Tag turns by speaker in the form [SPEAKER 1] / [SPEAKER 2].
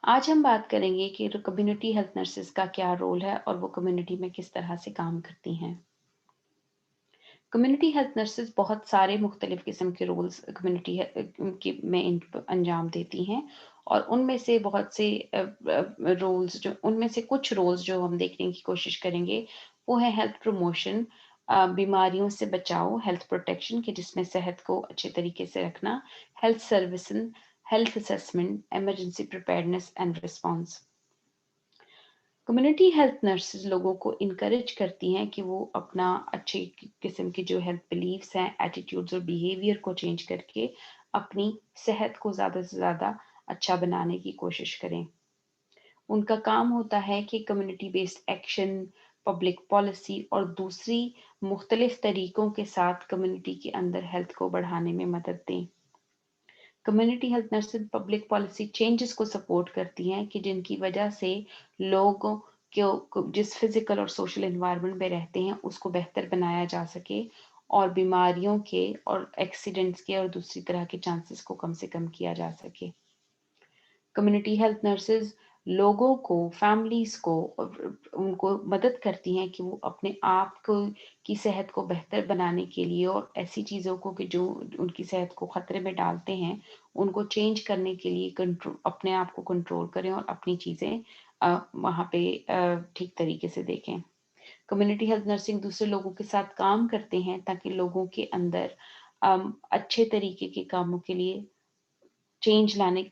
[SPEAKER 1] आज हम बात करेंगे कि कम्युनिटी हेल्थ नर्सेस का क्या रोल है और वो कम्युनिटी में किस तरह से काम करती हैं। कम्युनिटी हेल्थ नर्सेस बहुत सारे मुख्तलिफ किस्म के रोल्स कम्युनिटी की में अंजाम देती हैं और उनमें से बहुत से रोल्स जो उनमें से कुछ रोल्स जो हम देखने की कोशिश करेंगे वो है हेल्थ प्रमोशन, बीमारियों से बचाव, हेल्थ प्रोटेक्शन के जिसमें सेहत को अच्छे तरीके से रखना, health services, health assessment, emergency preparedness and response. Community health nurses लोगों को इनकरेज करती हैं कि वो अपना अच्छे किस्म के जो हेल्थ बिलीव्स हैं, एटीट्यूड्स और बिहेवियर को चेंज करके अपनी सेहत को ज़्यादा से ज़्यादा अच्छा बनाने की कोशिश करें। उनका काम होता है कि community based action, public policy और दूसरी मुख्तलिफ तरीकों के साथ कम्युनिटी के अंदर हेल्थ को बढ़ाने में मदद दें। Community health nurses public policy changes को सपोर्ट करती हैं कि जिनकी वजह से लोगों को जिस फिजिकल और सोशल एनवायरनमेंट में रहते हैं उसको बेहतर बनाया जा सके और बीमारियों के और एक्सीडेंट्स के और दूसरी तरह के चांसेस को कम से कम किया जा सके। कम्युनिटी हेल्थ नर्सेज लोगों को, फैमिलीज़ को उनको मदद करती हैं कि वो अपने आप को की सेहत को बेहतर बनाने के लिए और ऐसी चीज़ों को कि जो उनकी सेहत को खतरे में डालते हैं, उनको चेंज करने के लिए अपने आप को कंट्रोल करें और अपनी चीज़ें वहाँ पे ठीक तरीके से देखें। कम्युनिटी हेल्थ नर्सिंग दूसरे लोगों के साथ काम करते हैं ताकि लोगों के अंदर अच्छे तरीके के कामों के लिए चेंज लाने